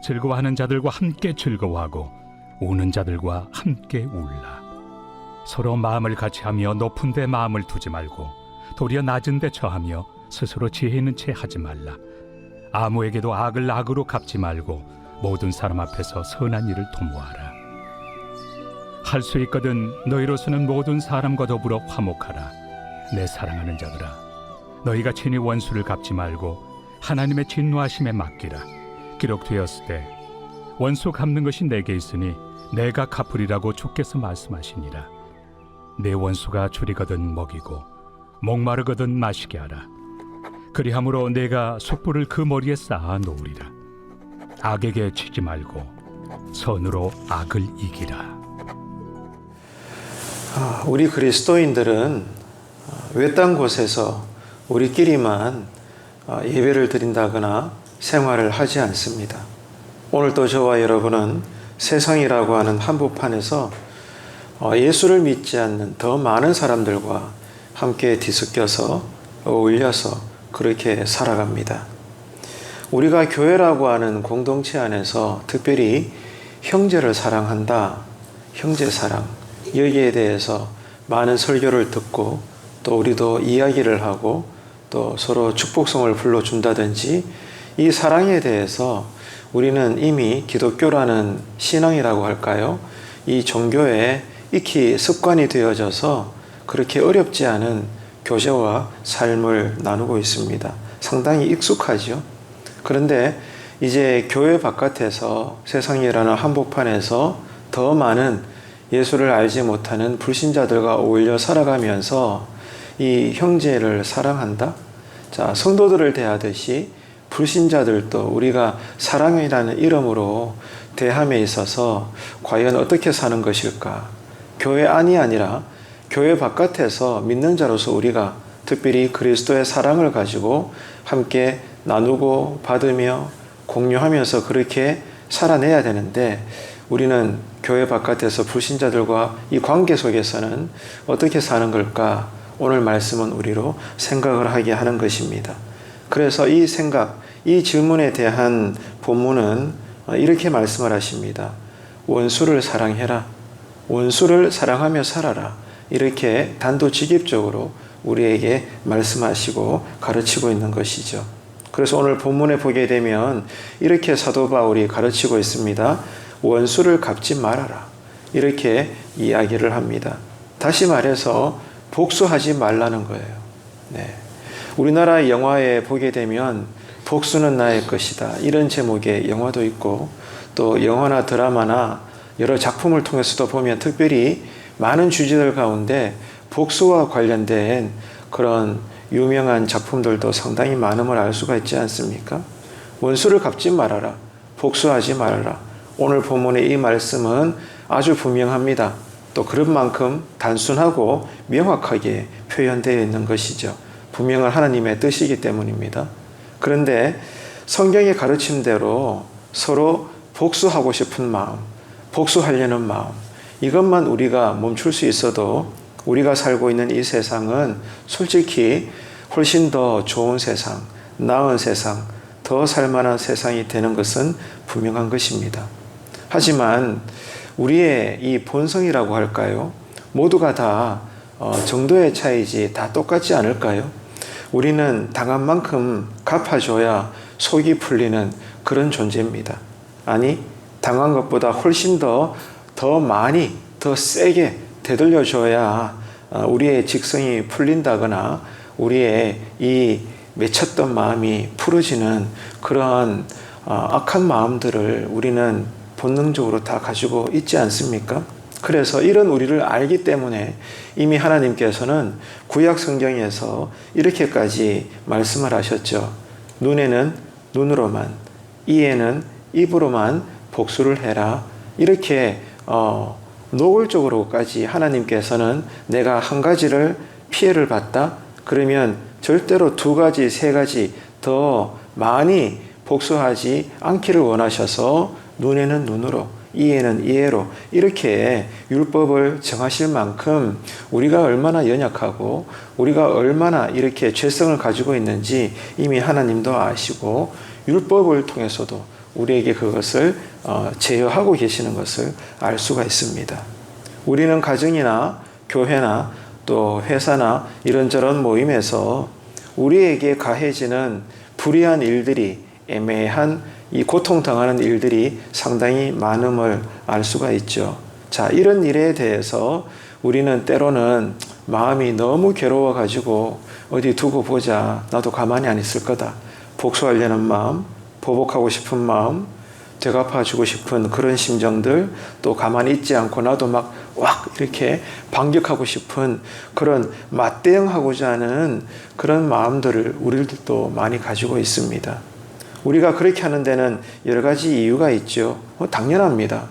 즐거워하는 자들과 함께 즐거워하고 우는 자들과 함께 울라. 서로 마음을 같이하며 높은 데 마음을 두지 말고 도리어 낮은 데 처하며 스스로 지혜 있는 채 하지 말라. 아무에게도 악을 악으로 갚지 말고 모든 사람 앞에서 선한 일을 도모하라. 할 수 있거든 너희로서는 모든 사람과 더불어 화목하라. 내 사랑하는 자들아, 너희가 친히 원수를 갚지 말고 하나님의 진노하심에 맡기라. 기록되었을 때 원수 갚는 것이 내게 있으니 내가 갚으리라고 주께서 말씀하시니라. 내 원수가 줄이거든 먹이고 목마르거든 마시게 하라. 그리함으로 내가 숯불을 그 머리에 쌓아 놓으리라. 악에게 치지 말고 선으로 악을 이기라. 우리 그리스도인들은 외딴 곳에서 우리끼리만 예배를 드린다거나 생활을 하지 않습니다. 오늘도 저와 여러분은 세상이라고 하는 한복판에서 예수를 믿지 않는 더 많은 사람들과 함께 뒤섞여서 어울려서 그렇게 살아갑니다. 우리가 교회라고 하는 공동체 안에서 특별히 형제를 사랑한다, 형제 사랑, 여기에 대해서 많은 설교를 듣고 또 우리도 이야기를 하고 또 서로 축복성을 불러준다든지 이 사랑에 대해서 우리는 이미 기독교라는 신앙이라고 할까요? 이 종교에 익히 습관이 되어져서 그렇게 어렵지 않은 교제와 삶을 나누고 있습니다. 상당히 익숙하죠. 그런데 이제 교회 바깥에서 세상이라는 한복판에서 더 많은 예수를 알지 못하는 불신자들과 어울려 살아가면서 이 형제를 사랑한다? 자, 성도들을 대하듯이 불신자들도 우리가 사랑이라는 이름으로 대함에 있어서 과연 어떻게 사는 것일까? 교회 안이 아니라 교회 바깥에서 믿는 자로서 우리가 특별히 그리스도의 사랑을 가지고 함께 나누고 받으며 공유하면서 그렇게 살아내야 되는데 우리는 교회 바깥에서 불신자들과 이 관계 속에서는 어떻게 사는 걸까? 오늘 말씀은 우리로 생각을 하게 하는 것입니다. 그래서 이 생각, 이 질문에 대한 본문은 이렇게 말씀을 하십니다. 원수를 사랑해라. 원수를 사랑하며 살아라. 이렇게 단도직입적으로 우리에게 말씀하시고 가르치고 있는 것이죠. 그래서 오늘 본문에 보게 되면 이렇게 사도 바울이 가르치고 있습니다. 원수를 갚지 말아라. 이렇게 이야기를 합니다. 다시 말해서 복수하지 말라는 거예요. 네. 우리나라 영화에 보게 되면 복수는 나의 것이다. 이런 제목의 영화도 있고 또 영화나 드라마나 여러 작품을 통해서도 보면 특별히 많은 주제들 가운데 복수와 관련된 그런 유명한 작품들도 상당히 많음을 알 수가 있지 않습니까? 원수를 갚지 말아라. 복수하지 말아라. 오늘 본문의 이 말씀은 아주 분명합니다. 또 그런 만큼 단순하고 명확하게 표현되어 있는 것이죠. 분명한 하나님의 뜻이기 때문입니다. 그런데 성경의 가르침대로 서로 복수하고 싶은 마음, 복수하려는 마음, 이것만 우리가 멈출 수 있어도 우리가 살고 있는 이 세상은 솔직히 훨씬 더 좋은 세상, 나은 세상, 더 살만한 세상이 되는 것은 분명한 것입니다. 하지만 우리의 이 본성이라고 할까요? 모두가 다 정도의 차이지 다 똑같지 않을까요? 우리는 당한 만큼 갚아줘야 속이 풀리는 그런 존재입니다. 아니, 당한 것보다 훨씬 더 많이, 더 세게 되돌려줘야 우리의 직성이 풀린다거나 우리의 이 맺혔던 마음이 풀어지는 그런 악한 마음들을 우리는 본능적으로 다 가지고 있지 않습니까? 그래서 이런 우리를 알기 때문에 이미 하나님께서는 구약 성경에서 이렇게까지 말씀을 하셨죠. 눈에는 눈으로만, 이에는 입으로만 복수를 해라. 이렇게 노골적으로까지 하나님께서는 내가 한 가지를 피해를 봤다? 그러면 절대로 두 가지, 세 가지 더 많이 복수하지 않기를 원하셔서 눈에는 눈으로, 이에는 이해로 이렇게 율법을 정하실 만큼 우리가 얼마나 연약하고 우리가 얼마나 이렇게 죄성을 가지고 있는지 이미 하나님도 아시고 율법을 통해서도 우리에게 그것을 제어하고 계시는 것을 알 수가 있습니다. 우리는 가정이나 교회나 또 회사나 이런저런 모임에서 우리에게 가해지는 불의한 일들이, 애매한 이 고통당하는 일들이 상당히 많음을 알 수가 있죠. 자, 이런 일에 대해서 우리는 때로는 마음이 너무 괴로워가지고 어디 두고 보자, 나도 가만히 안 있을 거다, 복수하려는 마음, 보복하고 싶은 마음, 되갚아주고 싶은 그런 심정들, 또 가만히 있지 않고 나도 막 이렇게 반격하고 싶은 그런 맞대응하고자 하는 그런 마음들을 우리들도 많이 가지고 있습니다. 우리가 그렇게 하는 데는 여러 가지 이유가 있죠. 당연합니다.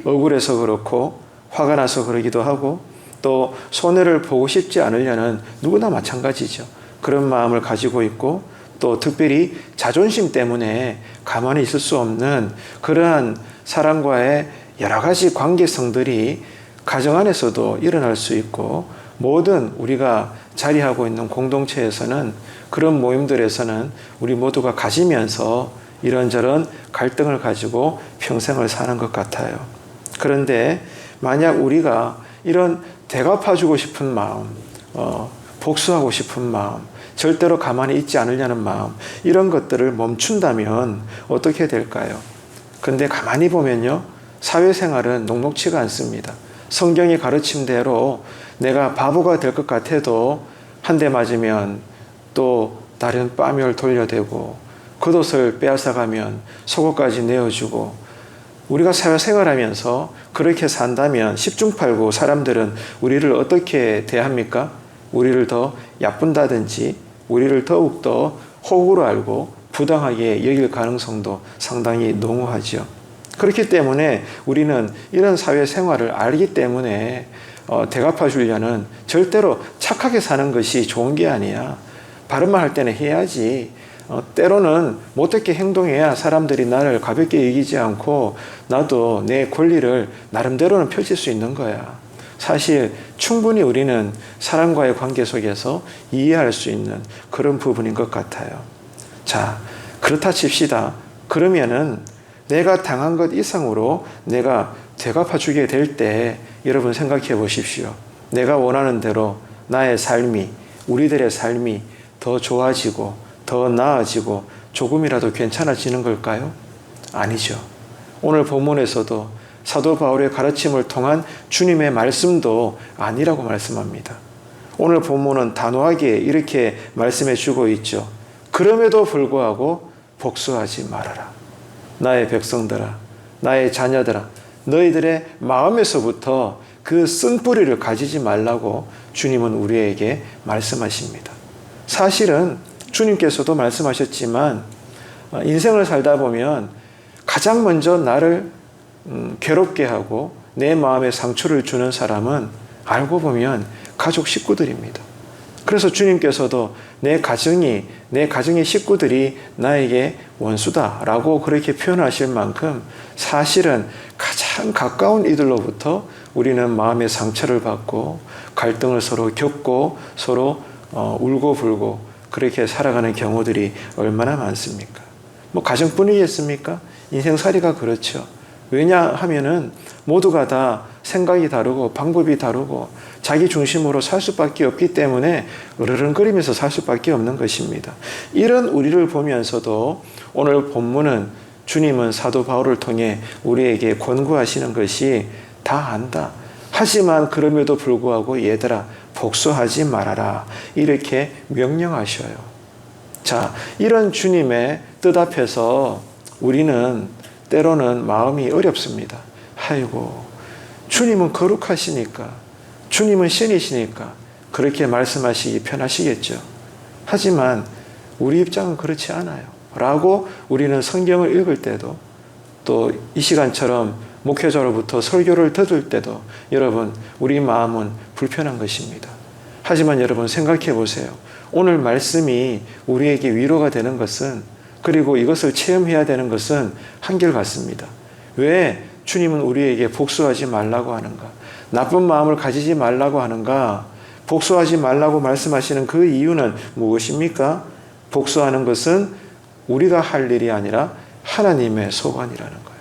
억울해서 그렇고 화가 나서 그러기도 하고 또 손해를 보고 싶지 않으려는 누구나 마찬가지죠. 그런 마음을 가지고 있고 또 특별히 자존심 때문에 가만히 있을 수 없는 그러한 사람과의 여러 가지 관계성들이 가정 안에서도 일어날 수 있고 모든 우리가 자리하고 있는 공동체에서는 그런 모임들에서는 우리 모두가 가지면서 이런저런 갈등을 가지고 평생을 사는 것 같아요. 그런데 만약 우리가 이런 대갚아주고 싶은 마음, 복수하고 싶은 마음, 절대로 가만히 있지 않으려는 마음, 이런 것들을 멈춘다면 어떻게 될까요? 근데 가만히 보면요, 사회생활은 녹록치가 않습니다. 성경의 가르침대로 내가 바보가 될 것 같아도 한 대 맞으면 또 다른 빠멸 돌려대고 겉옷을 빼앗아가면 속옷까지 내어주고, 우리가 사회생활하면서 그렇게 산다면 10중 8구 사람들은 우리를 어떻게 대합니까? 우리를 더 얕본다든지 우리를 더욱더 호구로 알고 부당하게 여길 가능성도 상당히 농후하죠. 그렇기 때문에 우리는 이런 사회생활을 알기 때문에 대갚아주려는, 절대로 착하게 사는 것이 좋은 게 아니야. 바른 말 할 때는 해야지. 때로는 못되게 행동해야 사람들이 나를 가볍게 여기지 않고 나도 내 권리를 나름대로는 펼칠 수 있는 거야. 사실 충분히 우리는 사람과의 관계 속에서 이해할 수 있는 그런 부분인 것 같아요. 자, 그렇다 칩시다. 그러면은 내가 당한 것 이상으로 내가 되갚아주게 될 때 여러분 생각해 보십시오. 내가 원하는 대로 나의 삶이, 우리들의 삶이 더 좋아지고 더 나아지고 조금이라도 괜찮아지는 걸까요? 아니죠. 오늘 본문에서도 사도 바울의 가르침을 통한 주님의 말씀도 아니라고 말씀합니다. 오늘 본문은 단호하게 이렇게 말씀해 주고 있죠. 그럼에도 불구하고 복수하지 말아라. 나의 백성들아, 나의 자녀들아, 너희들의 마음에서부터 그 쓴뿌리를 가지지 말라고 주님은 우리에게 말씀하십니다. 사실은 주님께서도 말씀하셨지만 인생을 살다 보면 가장 먼저 나를 괴롭게 하고 내 마음에 상처를 주는 사람은 알고 보면 가족 식구들입니다. 그래서 주님께서도 내 가정의 식구들이 나에게 원수다라고 그렇게 표현하실 만큼 사실은 가장 가까운 이들로부터 우리는 마음의 상처를 받고 갈등을 서로 겪고 서로 울고불고 그렇게 살아가는 경우들이 얼마나 많습니까? 뭐 가정뿐이겠습니까? 인생살이가 그렇죠. 왜냐하면은 모두가 다 생각이 다르고 방법이 다르고 자기 중심으로 살 수밖에 없기 때문에 으르렁거리면서 살 수밖에 없는 것입니다. 이런 우리를 보면서도 오늘 본문은 주님은 사도 바울을 통해 우리에게 권고하시는 것이 다 안다. 하지만 그럼에도 불구하고 얘들아 복수하지 말아라. 이렇게 명령하셔요. 자, 이런 주님의 뜻 앞에서 우리는 때로는 마음이 어렵습니다. 아이고, 주님은 거룩하시니까, 주님은 신이시니까 그렇게 말씀하시기 편하시겠죠. 하지만 우리 입장은 그렇지 않아요. 라고 우리는 성경을 읽을 때도 또 이 시간처럼 목회자로부터 설교를 들을 때도 여러분 우리 마음은 불편한 것입니다. 하지만 여러분 생각해 보세요. 오늘 말씀이 우리에게 위로가 되는 것은, 그리고 이것을 체험해야 되는 것은 한결같습니다. 왜 주님은 우리에게 복수하지 말라고 하는가? 나쁜 마음을 가지지 말라고 하는가? 복수하지 말라고 말씀하시는 그 이유는 무엇입니까? 복수하는 것은 우리가 할 일이 아니라 하나님의 소관이라는 거예요.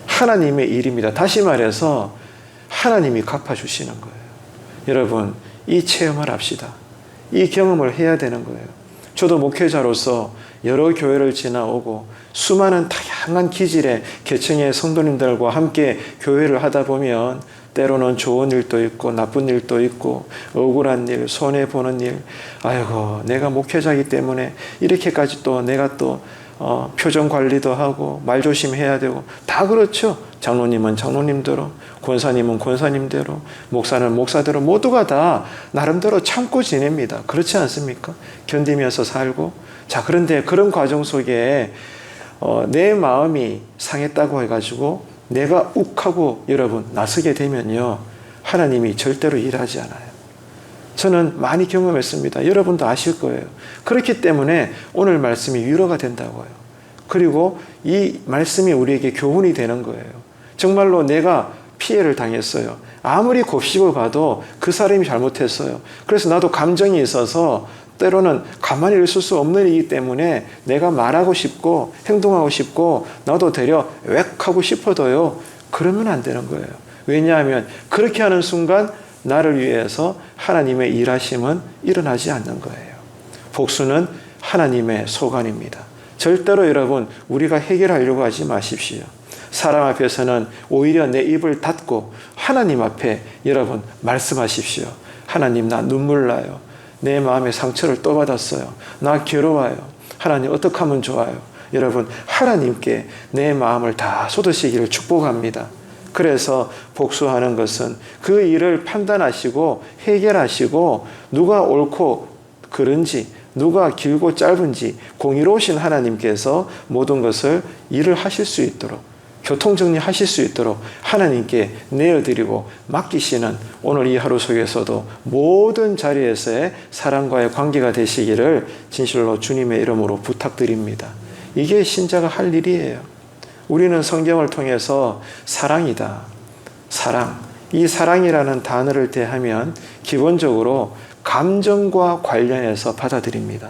하나님의 일입니다. 다시 말해서 하나님이 갚아주시는 거예요. 여러분, 이 체험을 합시다. 이 경험을 해야 되는 거예요. 저도 목회자로서 여러 교회를 지나오고 수많은 다양한 기질의 계층의 성도님들과 함께 교회를 하다 보면 때로는 좋은 일도 있고 나쁜 일도 있고 억울한 일, 손해보는 일, 아이고 내가 목회자이기 때문에 이렇게까지 또 내가 또 표정 관리도 하고 말 조심해야 되고 다 그렇죠. 장로님은 장로님대로, 권사님은 권사님대로, 목사는 목사대로 모두가 다 나름대로 참고 지냅니다. 그렇지 않습니까? 견디면서 살고. 자, 그런데 그런 과정 속에 내 마음이 상했다고 해가지고 내가 욱하고 여러분 나서게 되면요, 하나님이 절대로 일하지 않아요. 저는 많이 경험했습니다. 여러분도 아실 거예요. 그렇기 때문에 오늘 말씀이 위로가 된다고요. 그리고 이 말씀이 우리에게 교훈이 되는 거예요. 정말로 내가 피해를 당했어요. 아무리 곱씹어 봐도 그 사람이 잘못했어요. 그래서 나도 감정이 있어서 때로는 가만히 있을 수 없는 일이기 때문에 내가 말하고 싶고 행동하고 싶고 나도 되려 웩하고 싶어도요, 그러면 안 되는 거예요. 왜냐하면 그렇게 하는 순간 나를 위해서 하나님의 일하심은 일어나지 않는 거예요. 복수는 하나님의 소관입니다. 절대로 여러분 우리가 해결하려고 하지 마십시오. 사람 앞에서는 오히려 내 입을 닫고 하나님 앞에 여러분 말씀하십시오. 하나님, 나 눈물 나요. 내 마음에 상처를 또 받았어요. 나 괴로워요. 하나님, 어떻게 하면 좋아요? 여러분, 하나님께 내 마음을 다 쏟으시기를 축복합니다. 그래서 복수하는 것은 그 일을 판단하시고 해결하시고 누가 옳고 그른지 누가 길고 짧은지 공의로우신 하나님께서 모든 것을 일을 하실 수 있도록 교통정리하실 수 있도록 하나님께 내어드리고 맡기시는 오늘 이 하루 속에서도 모든 자리에서의 사랑과의 관계가 되시기를 진실로 주님의 이름으로 부탁드립니다. 이게 신자가 할 일이에요. 우리는 성경을 통해서 사랑이다. 사랑. 이 사랑이라는 단어를 대하면 기본적으로 감정과 관련해서 받아들입니다.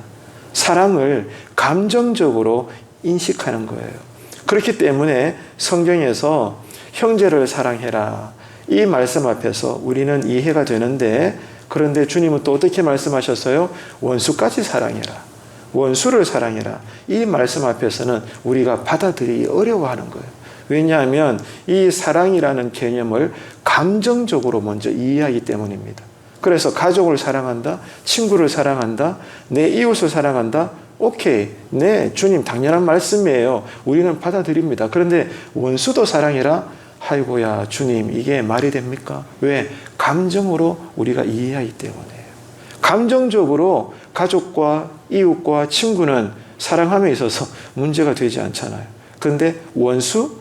사랑을 감정적으로 인식하는 거예요. 그렇기 때문에 성경에서 형제를 사랑해라, 이 말씀 앞에서 우리는 이해가 되는데, 그런데 주님은 또 어떻게 말씀하셨어요? 원수까지 사랑해라, 원수를 사랑해라. 이 말씀 앞에서는 우리가 받아들이기 어려워하는 거예요. 왜냐하면 이 사랑이라는 개념을 감정적으로 먼저 이해하기 때문입니다. 그래서 가족을 사랑한다, 친구를 사랑한다, 내 이웃을 사랑한다. 오케이, 네, 주님 당연한 말씀이에요. 우리는 받아들입니다. 그런데 원수도 사랑해라? 아이고야, 주님, 이게 말이 됩니까? 왜? 감정으로 우리가 이해하기 때문에요. 감정적으로 가족과 이웃과 친구는 사랑함에 있어서 문제가 되지 않잖아요. 그런데 원수?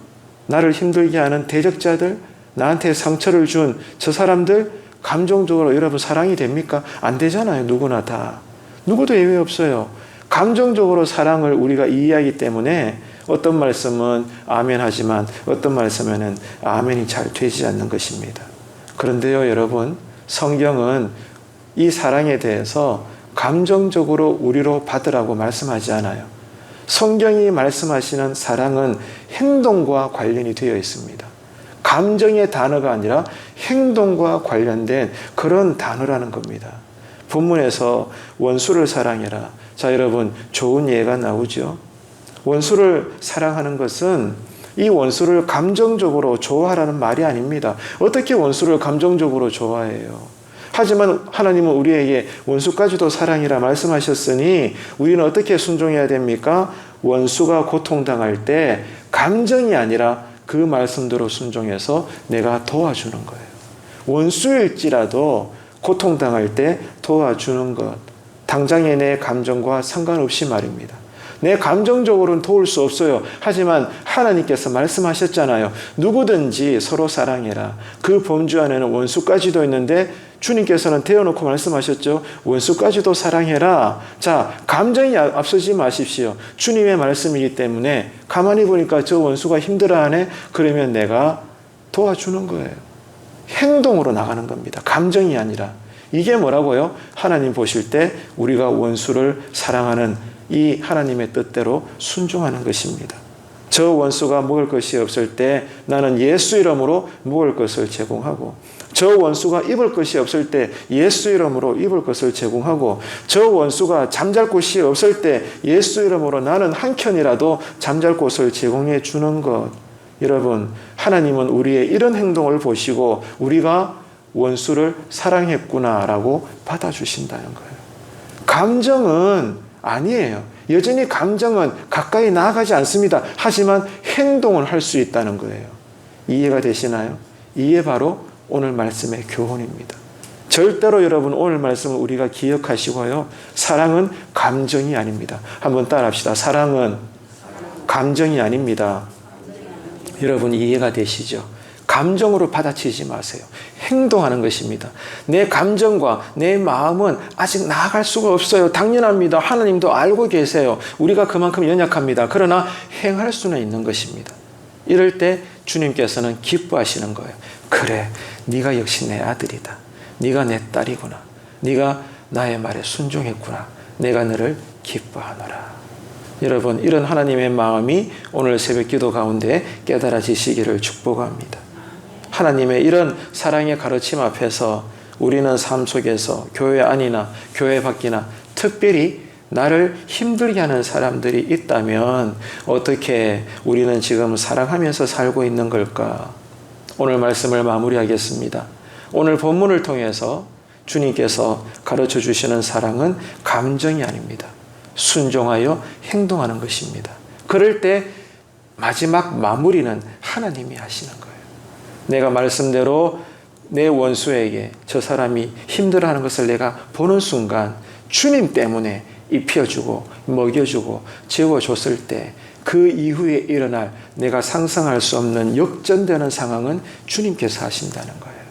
나를 힘들게 하는 대적자들? 나한테 상처를 준 저 사람들? 감정적으로 여러분 사랑이 됩니까? 안 되잖아요. 누구나 다. 누구도 예외 없어요. 감정적으로 사랑을 우리가 이해하기 때문에 어떤 말씀은 아멘 하지만 어떤 말씀에는 아멘이 잘 되지 않는 것입니다. 그런데요, 여러분, 성경은 이 사랑에 대해서 감정적으로 우리로 받으라고 말씀하지 않아요. 성경이 말씀하시는 사랑은 행동과 관련이 되어 있습니다. 감정의 단어가 아니라 행동과 관련된 그런 단어라는 겁니다. 본문에서 원수를 사랑해라. 자, 여러분, 좋은 예가 나오죠. 원수를 사랑하는 것은 이 원수를 감정적으로 좋아하라는 말이 아닙니다. 어떻게 원수를 감정적으로 좋아해요? 하지만 하나님은 우리에게 원수까지도 사랑이라 말씀하셨으니 우리는 어떻게 순종해야 됩니까? 원수가 고통당할 때 감정이 아니라 그 말씀대로 순종해서 내가 도와주는 거예요. 원수일지라도 고통당할 때 도와주는 것, 당장의 내 감정과 상관없이 말입니다. 내 감정적으로는 도울 수 없어요. 하지만 하나님께서 말씀하셨잖아요. 누구든지 서로 사랑해라. 그 범주 안에는 원수까지도 있는데 주님께서는 대어놓고 말씀하셨죠. 원수까지도 사랑해라. 자, 감정이 앞서지 마십시오. 주님의 말씀이기 때문에 가만히 보니까 저 원수가 힘들어하네. 그러면 내가 도와주는 거예요. 행동으로 나가는 겁니다. 감정이 아니라. 이게 뭐라고요? 하나님 보실 때 우리가 원수를 사랑하는 이 하나님의 뜻대로 순종하는 것입니다. 저 원수가 먹을 것이 없을 때 나는 예수 이름으로 먹을 것을 제공하고, 저 원수가 입을 것이 없을 때 예수 이름으로 입을 것을 제공하고, 저 원수가 잠잘 곳이 없을 때 예수 이름으로 나는 한 켠이라도 잠잘 곳을 제공해 주는 것. 여러분, 하나님은 우리의 이런 행동을 보시고 우리가 원수를 사랑했구나라고 받아주신다는 거예요. 감정은 아니에요. 여전히 감정은 가까이 나아가지 않습니다. 하지만 행동은 할 수 있다는 거예요. 이해가 되시나요? 이게 바로 오늘 말씀의 교훈입니다. 절대로 여러분 오늘 말씀을 우리가 기억하시고요. 사랑은 감정이 아닙니다. 한번 따라합시다. 사랑은 감정이 아닙니다. 여러분 이해가 되시죠? 감정으로 받아치지 마세요. 행동하는 것입니다. 내 감정과 내 마음은 아직 나아갈 수가 없어요. 당연합니다. 하나님도 알고 계세요. 우리가 그만큼 연약합니다. 그러나 행할 수는 있는 것입니다. 이럴 때 주님께서는 기뻐하시는 거예요. 그래, 네가 역시 내 아들이다. 네가 내 딸이구나. 네가 나의 말에 순종했구나. 내가 너를 기뻐하노라. 여러분, 이런 하나님의 마음이 오늘 새벽 기도 가운데 깨달아지시기를 축복합니다. 하나님의 이런 사랑의 가르침 앞에서 우리는 삶 속에서 교회 안이나 교회 밖이나 특별히 나를 힘들게 하는 사람들이 있다면 어떻게 우리는 지금 사랑하면서 살고 있는 걸까? 오늘 말씀을 마무리하겠습니다. 오늘 본문을 통해서 주님께서 가르쳐 주시는 사랑은 감정이 아닙니다. 순종하여 행동하는 것입니다. 그럴 때 마지막 마무리는 하나님이 하시는 거예요. 내가 말씀대로 내 원수에게 저 사람이 힘들어하는 것을 내가 보는 순간 주님 때문에 입혀주고 먹여주고 재워줬을 때 그 이후에 일어날 내가 상상할 수 없는 역전되는 상황은 주님께서 하신다는 거예요.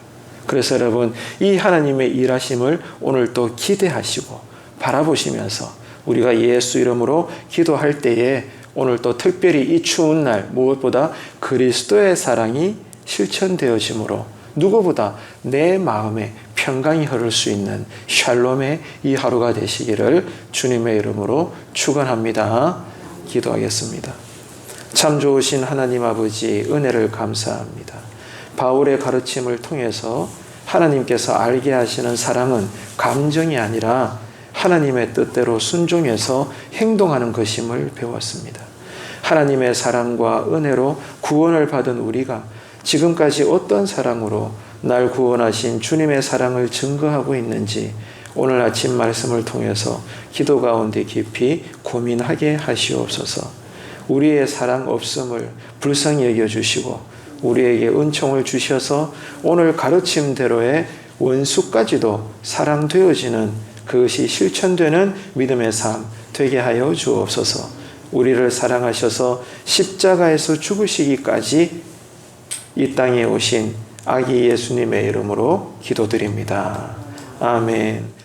그래서 여러분, 이 하나님의 일하심을 오늘 또 기대하시고 바라보시면서 우리가 예수 이름으로 기도할 때에 오늘 또 특별히 이 추운 날 무엇보다 그리스도의 사랑이 실천되어지므로 누구보다 내 마음에 평강이 흐를 수 있는 샬롬의 이 하루가 되시기를 주님의 이름으로 축원합니다. 기도하겠습니다. 참 좋으신 하나님 아버지, 은혜를 감사합니다. 바울의 가르침을 통해서 하나님께서 알게 하시는 사랑은 감정이 아니라 하나님의 뜻대로 순종해서 행동하는 것임을 배웠습니다. 하나님의 사랑과 은혜로 구원을 받은 우리가 지금까지 어떤 사랑으로 날 구원하신 주님의 사랑을 증거하고 있는지 오늘 아침 말씀을 통해서 기도 가운데 깊이 고민하게 하시옵소서. 우리의 사랑 없음을 불쌍히 여겨주시고 우리에게 은총을 주셔서 오늘 가르침대로의 원수까지도 사랑되어지는 그것이 실천되는 믿음의 삶 되게 하여 주옵소서. 우리를 사랑하셔서 십자가에서 죽으시기까지 이 땅에 오신 아기 예수님의 이름으로 기도드립니다. 아멘.